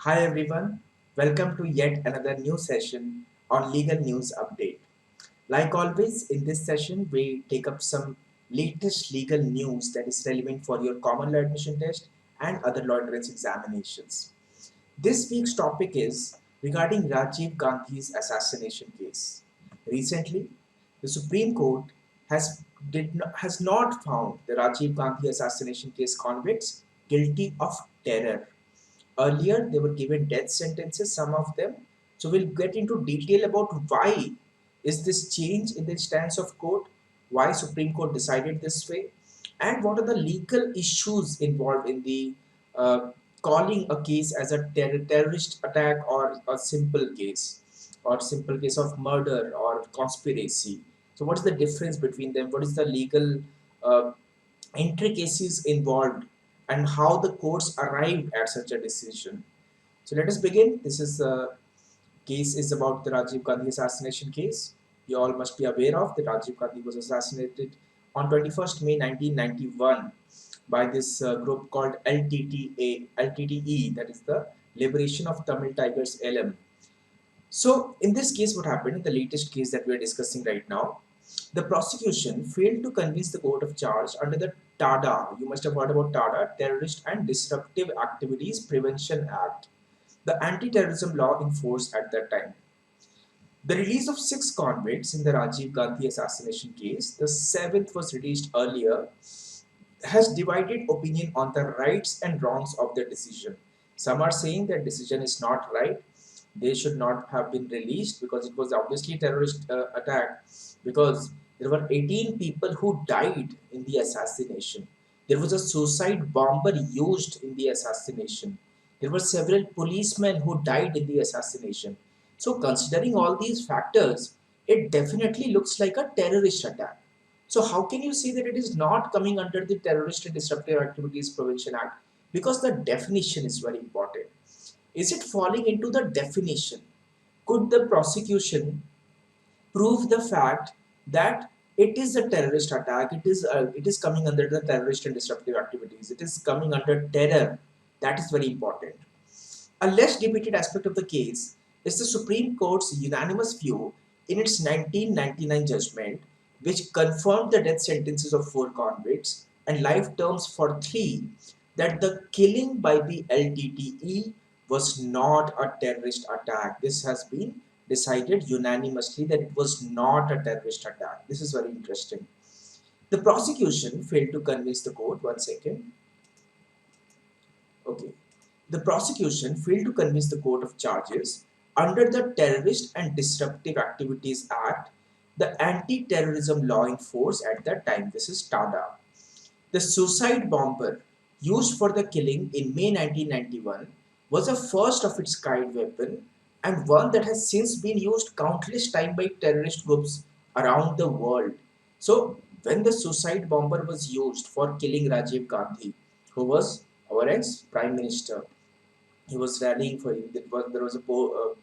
Hi everyone, welcome to yet another new session on Legal News Update. Like always, in this session, we take up some latest legal news that is relevant for your common law admission test and other law entrance examinations. This week's topic is regarding Rajiv Gandhi's assassination case. Recently, the Supreme Court has not found the Rajiv Gandhi assassination case convicts guilty of terror. Earlier, they were given death sentences, some of them. So we'll get into detail about why is this change in the stance of court, why Supreme Court decided this way, and what are the legal issues involved in the uh, calling a case as a terrorist attack or a simple case of murder or conspiracy. So what is the difference between them? What is the legal uh, intricacies involved and how the courts arrived at such a decision. So let us begin. This is case is about the Rajiv Gandhi assassination case. You all must be aware of that Rajiv Gandhi was assassinated on 21st May 1991 by this group called LTTE, that is the Liberation of Tamil Tigers LM. So, in this case, what happened in the latest case that we are discussing right now? The prosecution failed to convince the court of charge under the TADA. You must have heard about TADA, Terrorist and Disruptive Activities Prevention Act, the anti-terrorism law in force at that time. The release of 6 convicts in the Rajiv Gandhi assassination case, the seventh was released earlier, has divided opinion on the rights and wrongs of the decision. Some are saying that decision is not right. They should not have been released because it was obviously a terrorist attack, because there were 18 people who died in the assassination. There was a suicide bomber used in the assassination. There were several policemen who died in the assassination. So considering all these factors, it definitely looks like a terrorist attack. So how can you say that it is not coming under the Terrorist and Disruptive Activities Prevention Act? Because the definition is very important. Is it falling into the definition? Could the prosecution prove the fact that it is a terrorist attack? It is coming under the terrorist and disruptive activities. It is coming under terror. That is very important. A less debated aspect of the case is the Supreme Court's unanimous view in its 1999 judgment, which confirmed the death sentences of 4 convicts and life terms for 3, that the killing by the LTTE was not a terrorist attack. This has been decided unanimously that it was not a terrorist attack. This is very interesting. The prosecution failed to convince the court. One second. Okay. The prosecution failed to convince the court of charges under the Terrorist and Disruptive Activities Act, the anti-terrorism law in force at that time. This is TADA. The suicide bomber used for the killing in May 1991 was a first of its kind weapon and one that has since been used countless times by terrorist groups around the world. So, when the suicide bomber was used for killing Rajiv Gandhi, who was our ex Prime Minister, he was rallying for him. There was a poll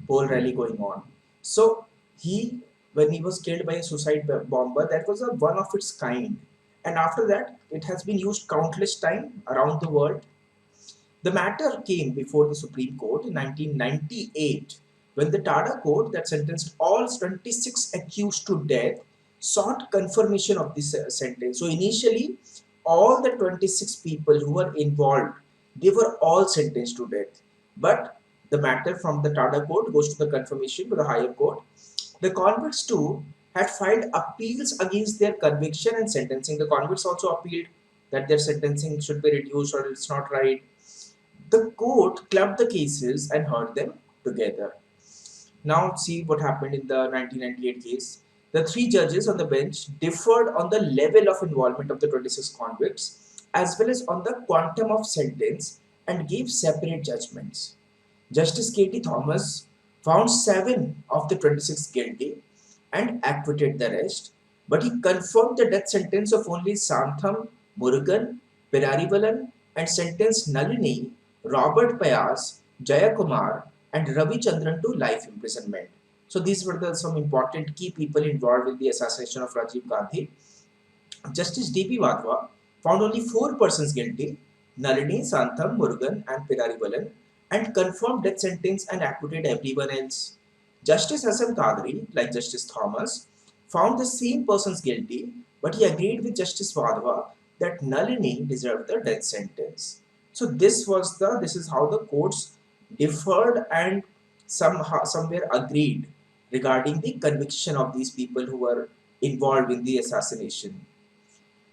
rally going on. So he, when he was killed by a suicide bomber, that was a one of its kind. And after that, it has been used countless time around the world. The matter came before the Supreme Court in 1998 when the Tada court that sentenced all 26 accused to death sought confirmation of this sentence. So initially, all the 26 people who were involved, they were all sentenced to death. But the matter from the Tada court goes to the confirmation to the higher court. The convicts too had filed appeals against their conviction and sentencing. The convicts also appealed that their sentencing should be reduced or it's not right. The court clubbed the cases and heard them together. Now see what happened in the 1998 case. The 3 judges on the bench differed on the level of involvement of the 26 convicts as well as on the quantum of sentence and gave separate judgments. Justice K.T. Thomas found 7 of the 26 guilty and acquitted the rest, but he confirmed the death sentence of only Santham, Murugan, Perarivalan, and sentenced Nalini, Robert Payas, Jayakumar, and Ravi Chandran to life imprisonment. So these were some important key people involved in the assassination of Rajiv Gandhi. Justice D.P. Wadhwa found only 4 persons guilty: Nalini, Santham, Murugan, and Perarivalan, and confirmed death sentence and acquitted everyone else. Justice Hassan Qadri, like Justice Thomas, found the same persons guilty, but he agreed with Justice Wadhwa that Nalini deserved the death sentence. So this is how the courts differed and somehow somewhere agreed regarding the conviction of these people who were involved in the assassination.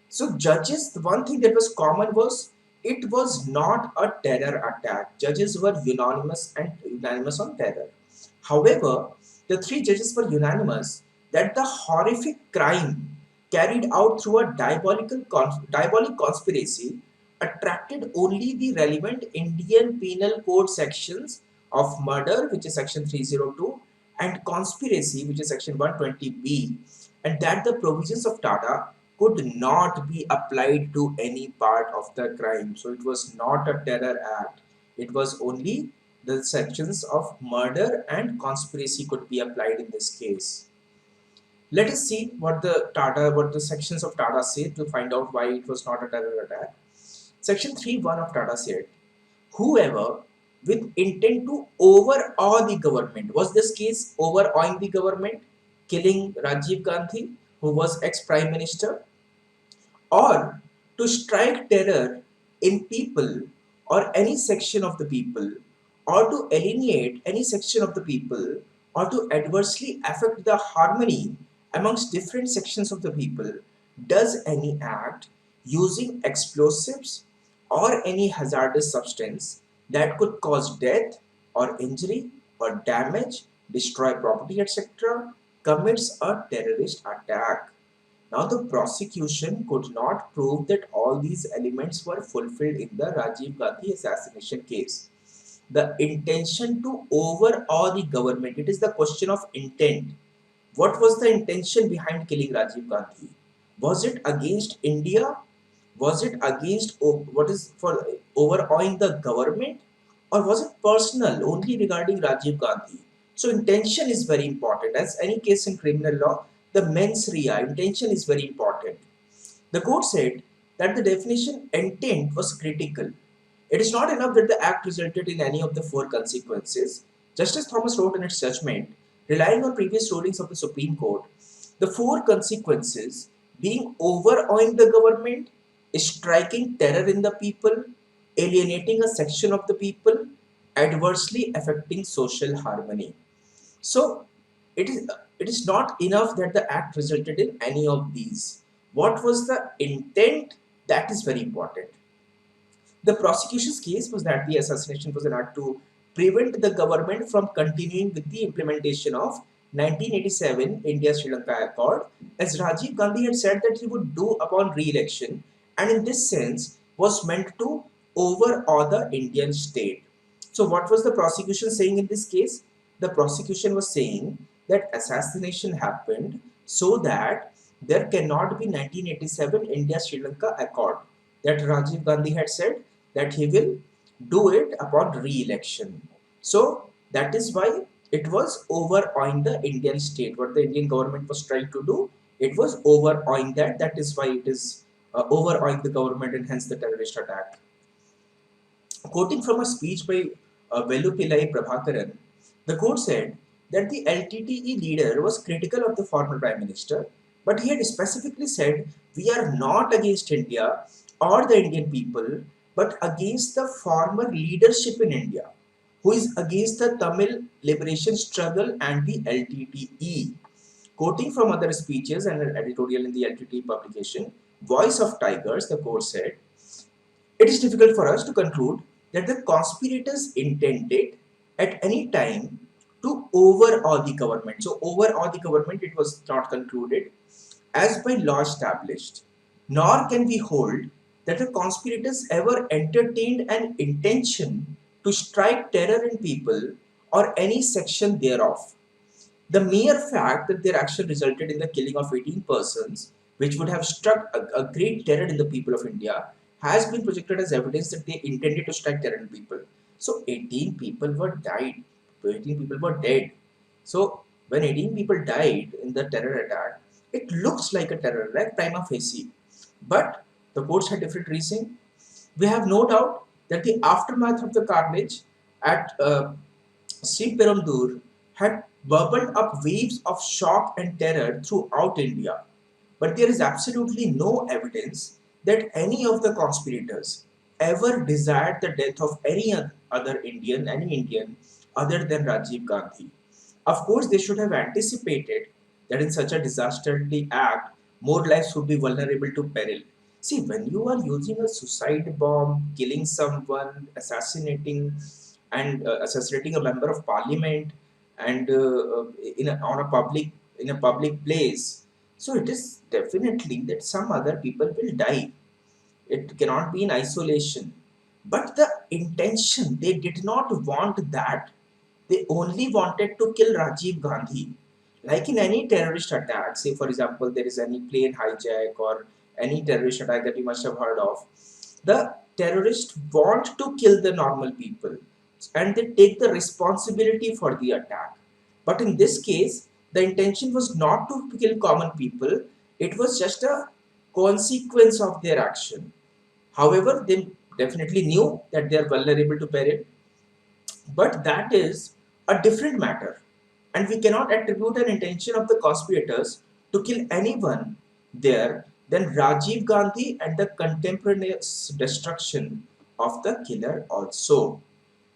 So judges, the one thing that was common was it was not a terror attack. Judges were unanimous on terror. However, the three judges were unanimous that the horrific crime carried out through a diabolic conspiracy attracted only the relevant Indian Penal Code sections of murder, which is section 302, and conspiracy, which is section 120B, and that the provisions of Tata could not be applied to any part of the crime. So it was not a terror act. It was only the sections of murder and conspiracy could be applied in this case. Let us see what the sections of Tata say to find out why it was not a terror attack. Section 3.1 of Tata said, whoever with intent to overawe the government, was this case overawing the government, killing Rajiv Gandhi, who was ex-prime minister, or to strike terror in people or any section of the people, or to alienate any section of the people, or to adversely affect the harmony amongst different sections of the people, does any act using explosives or any hazardous substance that could cause death or injury or damage, destroy property, etc., commits a terrorist attack. Now, the prosecution could not prove that all these elements were fulfilled in the Rajiv Gandhi assassination case. The intention to overawe the government, it is the question of intent. What was the intention behind killing Rajiv Gandhi? Was it against India? Was it against what is for overawing the government? Or was it personal, only regarding Rajiv Gandhi? So intention is very important. As any case in criminal law, the mens rea, intention is very important. The court said that the definition intent was critical. It is not enough that the act resulted in any of the four consequences. Justice Thomas wrote in its judgment, relying on previous rulings of the Supreme Court, the four consequences being overawing the government, striking terror in the people, alienating a section of the people, adversely affecting social harmony. So it is it is not enough that the act resulted in any of these. What was the intent? That is very important. The prosecution's case was that the assassination was an act to prevent the government from continuing with the implementation of 1987 India-Sri Lanka Accord, as Rajiv Gandhi had said that he would do upon re-election, and in this sense was meant to overawe the Indian state. So what was the prosecution saying in this case? The prosecution was saying that assassination happened so that there cannot be 1987 India-Sri Lanka Accord, that Rajiv Gandhi had said that he will do it upon re-election. So that is why it was overawing the Indian state. What the Indian government was trying to do, it was overawing that. That is why it is overawing the government and hence the terrorist attack. Quoting from a speech by Vellupillai Prabhakaran, the court said that the LTTE leader was critical of the former Prime Minister, but he had specifically said, we are not against India or the Indian people, but against the former leadership in India, who is against the Tamil liberation struggle and the LTTE. Quoting from other speeches and an editorial in the LTTE publication, Voice of Tigers, the court said, it is difficult for us to conclude that the conspirators intended at any time to overawe the government. So, overawe the government, it was not concluded as by law established. Nor can we hold that the conspirators ever entertained an intention to strike terror in people or any section thereof. The mere fact that their action resulted in the killing of 18 persons, which would have struck a great terror in the people of India, has been projected as evidence that they intended to strike terror in people. So 18 people were died, 18 people were dead. So when 18 people died in the terror attack, it looks like a terror attack prima facie. But the courts had different reasoning. We have no doubt that the aftermath of the carnage at Sriperumdur had bubbled up waves of shock and terror throughout India. But there is absolutely no evidence that any of the conspirators ever desired the death of any Indian other than Rajiv Gandhi. Of course, they should have anticipated that in such a disasterly act, more lives would be vulnerable to peril. See, when you are using a suicide bomb, killing someone, assassinating a member of parliament, and in a public place, so it is definitely that some other people will die. It cannot be in isolation. But the intention, they did not want that. They only wanted to kill Rajiv Gandhi. Like in any terrorist attack, say for example, there is any plane hijack or any terrorist attack that you must have heard of, the terrorists want to kill the normal people and they take the responsibility for the attack. But in this case, the intention was not to kill common people, it was just a consequence of their action. However, they definitely knew that they are vulnerable to peril, but that is a different matter. And we cannot attribute an intention of the conspirators to kill anyone there than Rajiv Gandhi and the contemporaneous destruction of the killer also.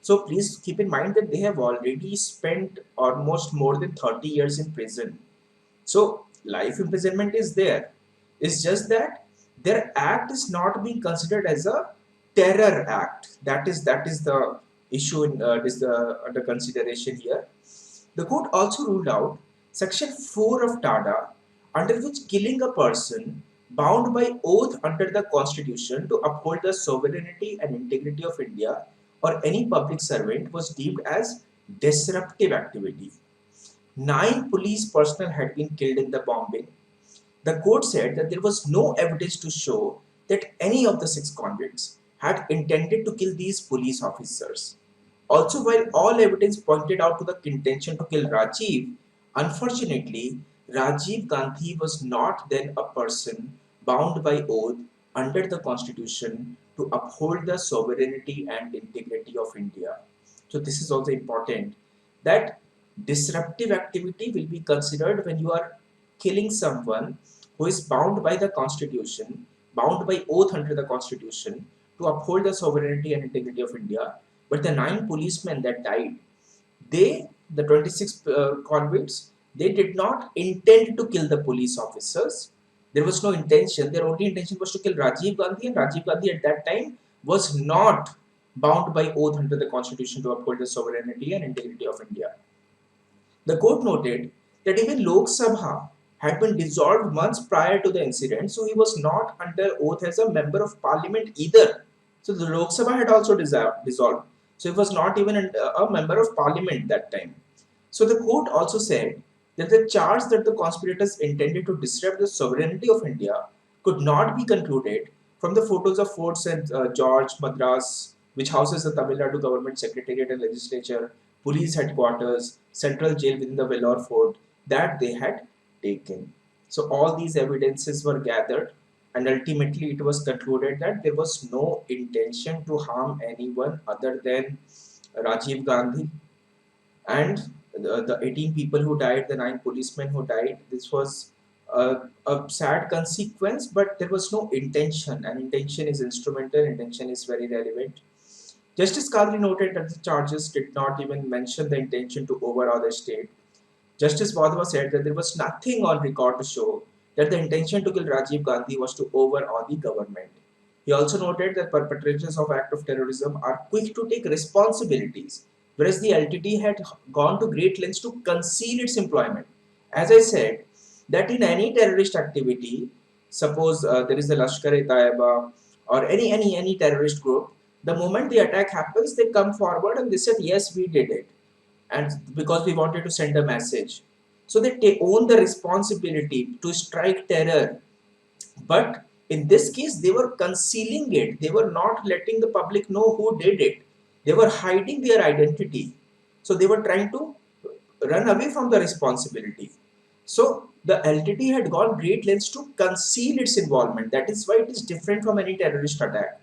So please keep in mind that they have already spent almost more than 30 years in prison. So life imprisonment is there. It's just that their act is not being considered as a terror act. That is the issue in this under consideration here. The court also ruled out Section 4 of TADA, under which killing a person bound by oath under the Constitution to uphold the sovereignty and integrity of India or any public servant was deemed as disruptive activity. 9 police personnel had been killed in the bombing. The court said that there was no evidence to show that any of the 6 convicts had intended to kill these police officers. Also, while all evidence pointed out to the intention to kill Rajiv, unfortunately, Rajiv Gandhi was not then a person bound by oath under the constitution to uphold the sovereignty and integrity of India. So, this is also important that disruptive activity will be considered when you are killing someone who is bound by the constitution, bound by oath under the constitution to uphold the sovereignty and integrity of India. But the 9 policemen that died, the 26 convicts, they did not intend to kill the police officers. There was no intention. Their only intention was to kill Rajiv Gandhi, and Rajiv Gandhi at that time was not bound by oath under the constitution to uphold the sovereignty and integrity of India. The court noted that even Lok Sabha had been dissolved months prior to the incident, so he was not under oath as a member of parliament either. So the Lok Sabha had also dissolved. So he was not even a member of parliament that time. So the court also said that the charge that the conspirators intended to disrupt the sovereignty of India could not be concluded from the photos of Fort St. George, Madras, which houses the Tamil Nadu government secretariat and legislature, police headquarters, central jail within the Vellore fort that they had taken. So all these evidences were gathered and ultimately it was concluded that there was no intention to harm anyone other than Rajiv Gandhi and the 18 people who died, the 9 policemen who died. This was a sad consequence, but there was no intention, and intention is instrumental, intention is very relevant. Justice Kadri noted that the charges did not even mention the intention to overawe the state. Justice Wadhwa said that there was nothing on record to show that the intention to kill Rajiv Gandhi was to overawe the government. He also noted that perpetrators of act of terrorism are quick to take responsibilities, whereas the LTT had gone to great lengths to conceal its employment. As I said, that in any terrorist activity, suppose there is the Lashkar-e-Taiba or any terrorist group, the moment the attack happens, they come forward and they said, yes, we did it, and because we wanted to send a message. So they own the responsibility to strike terror, but in this case, they were concealing it. They were not letting the public know who did it. They were hiding their identity. So they were trying to run away from the responsibility. So the LTT had gone great lengths to conceal its involvement. That is why it is different from any terrorist attack.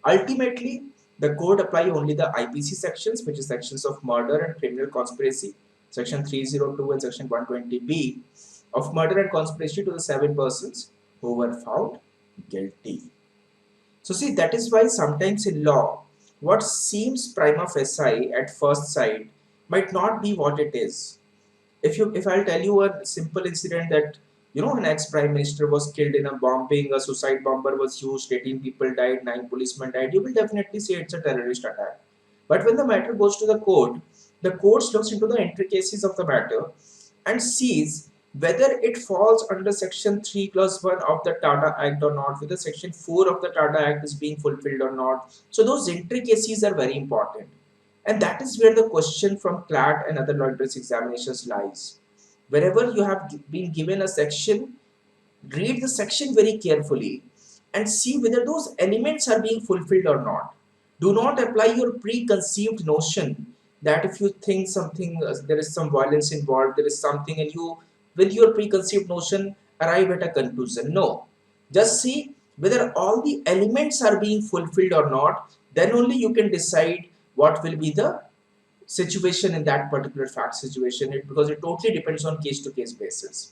Ultimately, The code apply only the IPC sections, which is sections of murder and criminal conspiracy, section 302 and section 120B of murder and conspiracy to the 7 persons who were found guilty. So see, that is why sometimes in law, what seems prima facie at first sight might not be what it is. If I'll tell you a simple incident that an ex-prime minister was killed in a bombing, a suicide bomber was used, 18 people died, 9 policemen died, you will definitely say it's a terrorist attack. But when the matter goes to the court looks into the intricacies of the matter and sees whether it falls under section 3 plus 1 of the Tata Act or not, whether section 4 of the Tata Act is being fulfilled or not. So those intricacies are very important. And that is where the question from CLAT and other law entrance examinations lies. Wherever you have been given a section, read the section very carefully and see whether those elements are being fulfilled or not. Do not apply your preconceived notion that if you think something, there is some violence involved, there is something, and you, with your preconceived notion, arrive at a conclusion. No. Just see whether all the elements are being fulfilled or not, then only you can decide what will be the situation in that particular fact situation, because it totally depends on case to case basis.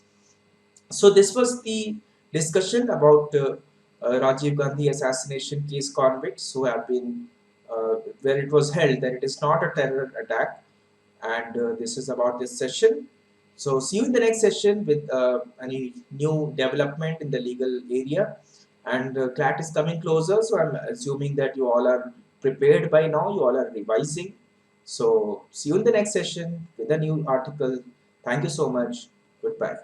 So this was the discussion about Rajiv Gandhi assassination case convicts who have been where it was held that it is not a terror attack, and this is about this session. So see you in the next session with any new development in the legal area. And CLAT is coming closer, so I'm assuming that you all are prepared by now. You all are revising. So see you in the next session with a new article. Thank you so much. Goodbye.